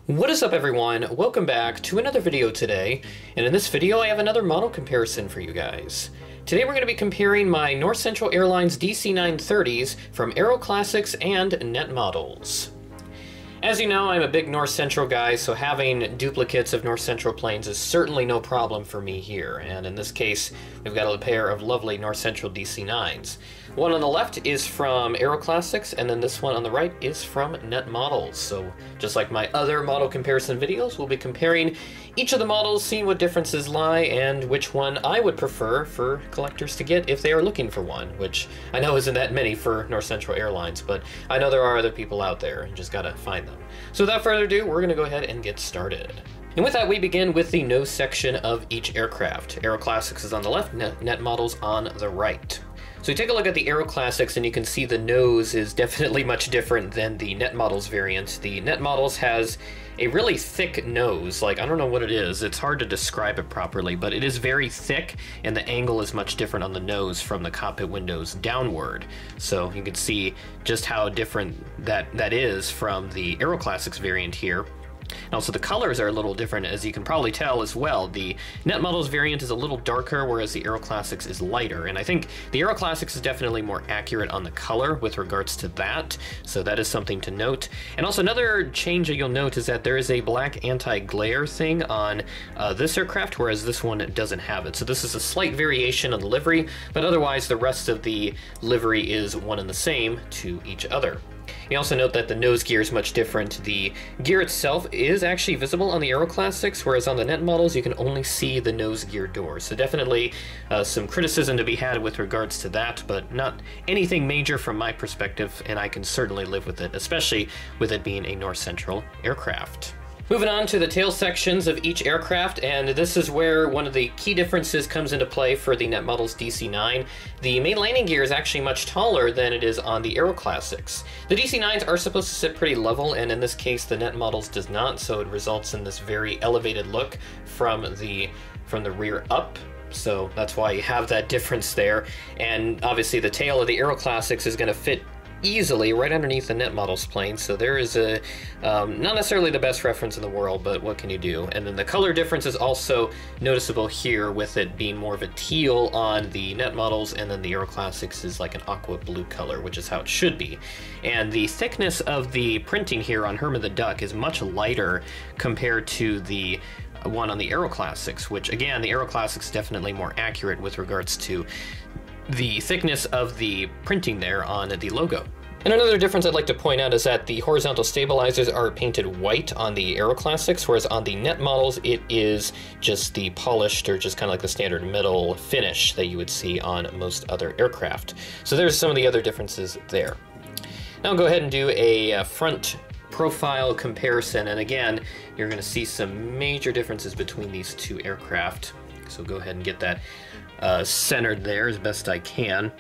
What is up, everyone? Welcome back to another video today, and in this video I have another model comparison for you guys. Today we're going to be comparing my North Central Airlines DC-9-30s from Aeroclassics and Netmodels. As you know, I'm a big North Central guy, so having duplicates of North Central planes is certainly no problem for me here, and in this case we've got a pair of lovely North Central DC-9s. One on the left is from Aeroclassics, and then this one on the right is from Netmodels. So just like my other model comparison videos, we'll be comparing each of the models, seeing what differences lie, and which one I would prefer for collectors to get if they are looking for one, which I know isn't that many for North Central Airlines, but I know there are other people out there and just gotta find them. So without further ado, we're gonna go ahead and get started. And with that, we begin with the nose section of each aircraft. Aeroclassics is on the left, Netmodels on the right. So you take a look at the Aeroclassics and you can see the nose is definitely much different than the Netmodels variant. The Netmodels has a really thick nose, like I don't know what it is, it's hard to describe it properly, but it is very thick and the angle is much different on the nose from the cockpit windows downward. So you can see just how different that is from the Aeroclassics variant here. And also the colors are a little different, as you can probably tell as well. The Netmodels variant is a little darker, whereas the Aeroclassics is lighter. And I think the Aeroclassics is definitely more accurate on the color with regards to that, so that is something to note. And also another change that you'll note is that there is a black anti-glare thing on this aircraft, whereas this one doesn't have it. So this is a slight variation on the livery, but otherwise the rest of the livery is one and the same to each other. You also note that the nose gear is much different. The gear itself is actually visible on the Aeroclassics, whereas on the Netmodels you can only see the nose gear door. So definitely some criticism to be had with regards to that, but not anything major from my perspective, and I can certainly live with it, especially with it being a North Central aircraft. Moving on to the tail sections of each aircraft, and this is where one of the key differences comes into play for the Netmodels DC-9. The main landing gear is actually much taller than it is on the Aeroclassics. The DC-9s are supposed to sit pretty level, and in this case the Netmodels does not, so it results in this very elevated look from the rear up. So that's why you have that difference there. And obviously the tail of the Aeroclassics is going to fit easily right underneath the Netmodels plane, so there is a not necessarily the best reference in the world, but what can you do? And then the color difference is also noticeable here, with it being more of a teal on the Netmodels, and then the Aeroclassics is like an aqua blue color, which is how it should be. And the thickness of the printing here on Herman the Duck is much lighter compared to the one on the Aeroclassics, which again, the Aeroclassics is definitely more accurate with regards to the thickness of the printing there on the logo. And another difference I'd like to point out is that the horizontal stabilizers are painted white on the Aeroclassics, whereas on the Netmodels it is just the polished, or just kind of like the standard metal finish that you would see on most other aircraft. So there's some of the other differences there. Now I'll go ahead and do a front profile comparison, and again you're going to see some major differences between these two aircraft. So go ahead and get that centered there as best I can.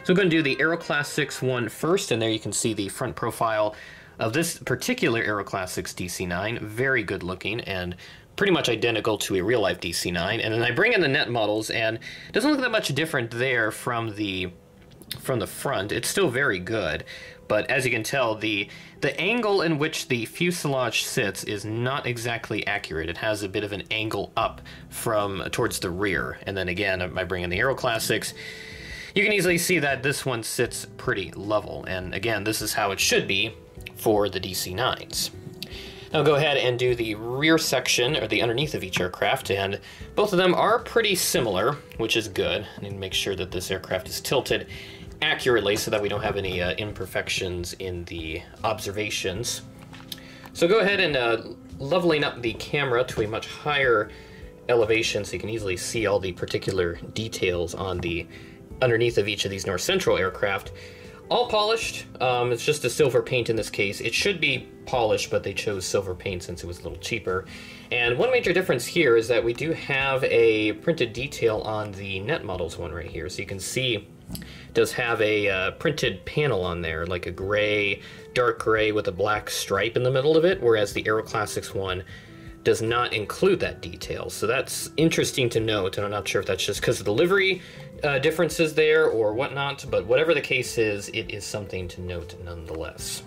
So I'm going to do the Aeroclassics one first, and there you can see the front profile of this particular Aeroclassics DC-9. Very good looking and pretty much identical to a real-life DC-9. And then I bring in the Netmodels, and it doesn't look that much different there from the front. It's still very good, but as you can tell, the angle in which the fuselage sits is not exactly accurate. It has a bit of an angle up towards the rear. And then again, I bring in the Aeroclassics, you can easily see that this one sits pretty level. And again, this is how it should be for the DC-9s. Now go ahead and do the rear section, or the underneath of each aircraft, and both of them are pretty similar, which is good. I need to make sure that this aircraft is tilted accurately so that we don't have any imperfections in the observations. So go ahead and leveling up the camera to a much higher elevation so you can easily see all the particular details on the underneath of each of these North Central aircraft. All polished. It's just a silver paint in this case. It should be polished, but they chose silver paint since it was a little cheaper. And one major difference here is that we do have a printed detail on the Netmodels one right here. So you can see it does have a printed panel on there, like a gray, dark gray with a black stripe in the middle of it, whereas the Aeroclassics one does not include that detail. So that's interesting to note, and I'm not sure if that's just because of the livery differences there or whatnot, but whatever the case is, it is something to note nonetheless.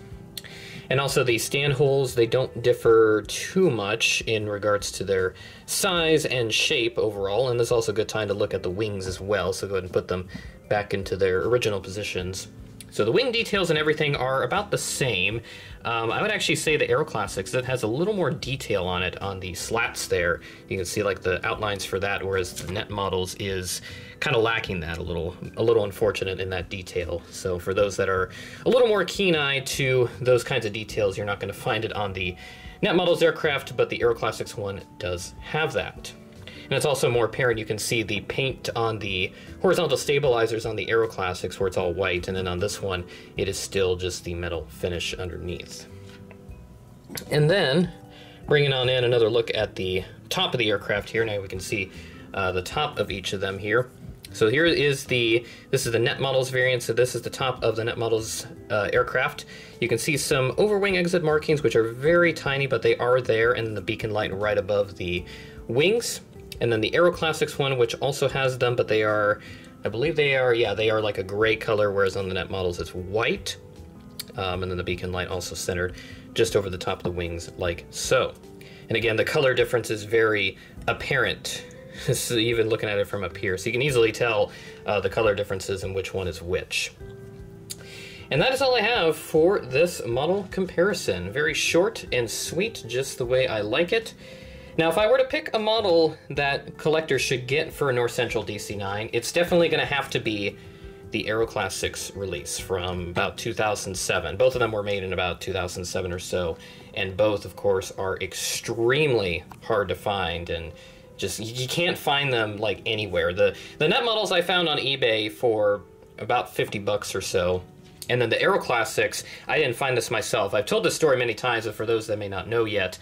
And also the stand holes, they don't differ too much in regards to their size and shape overall, and this is also a good time to look at the wings as well, so go ahead and put them back into their original positions. So the wing details and everything are about the same. I would actually say the Aeroclassics, that has a little more detail on it on the slats there. You can see like the outlines for that, whereas the Netmodels is kind of lacking that a little unfortunate in that detail. So for those that are a little more keen-eyed to those kinds of details, you're not going to find it on the Netmodels aircraft, but the Aeroclassics one does have that. And it's also more apparent. You can see the paint on the horizontal stabilizers on the Aeroclassics where it's all white, and then on this one it is still just the metal finish underneath. And then bringing on in another look at the top of the aircraft here. Now we can see the top of each of them here. So here is this is the Netmodels variant, so this is the top of the Netmodels aircraft. You can see some overwing exit markings, which are very tiny, but they are there, and the beacon light right above the wings. And then the Aeroclassics one, which also has them, but they are, I believe they are, yeah, they are like a gray color, whereas on the Netmodels it's white. And then the beacon light also centered just over the top of the wings, like so. And again, the color difference is very apparent, so even looking at it from up here. So you can easily tell the color differences and which one is which. And that is all I have for this model comparison. Very short and sweet, just the way I like it. Now, if I were to pick a model that collectors should get for a North Central DC-9, it's definitely going to have to be the Aeroclassics release from about 2007. Both of them were made in about 2007 or so, and both, of course, are extremely hard to find, and just you can't find them like anywhere. The Netmodels I found on eBay for about 50 bucks or so. And then the Aeroclassics, I didn't find this myself. I've told this story many times, but for those that may not know yet,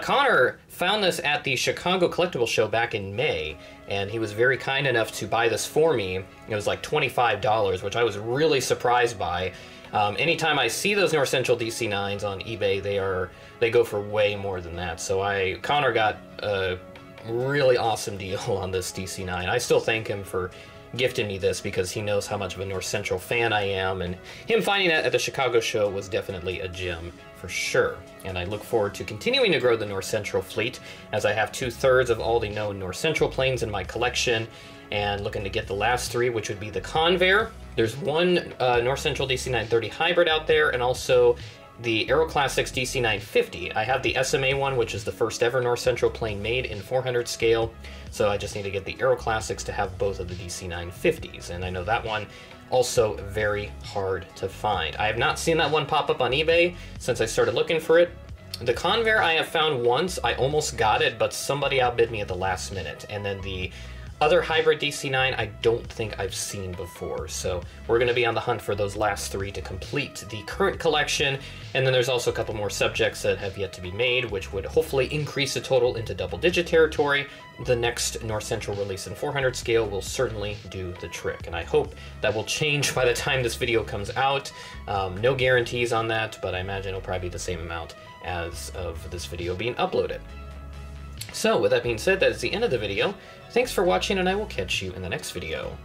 Connor found this at the Chicago Collectible Show back in May, and he was very kind enough to buy this for me. It was like $25, which I was really surprised by. Anytime I see those North Central DC-9s on eBay, they go for way more than that. So Connor got a really awesome deal on this DC-9. I still thank him for gifted me this because he knows how much of a North Central fan I am, and him finding that at the Chicago show was definitely a gem for sure. And I look forward to continuing to grow the North Central fleet, as I have 2/3 of all the known North Central planes in my collection, and looking to get the last 3, which would be the Convair. There's one North Central DC-9-30 hybrid out there, and also the Aeroclassics DC-9-50. I have the SMA one, which is the first ever North Central plane made in 400 scale, so I just need to get the Aeroclassics to have both of the DC-9-50s, and I know that one also very hard to find. I have not seen that one pop up on eBay since I started looking for it. The Convair I have found once. I almost got it, but somebody outbid me at the last minute, and then the other hybrid DC-9 I don't think I've seen before, so we're going to be on the hunt for those last 3 to complete the current collection, and then there's also a couple more subjects that have yet to be made, which would hopefully increase the total into double-digit territory. The next North Central release in 400 scale will certainly do the trick, and I hope that will change by the time this video comes out. No guarantees on that, but I imagine it'll probably be the same amount as of this video being uploaded. So, with that being said, that is the end of the video. Thanks for watching, and I will catch you in the next video.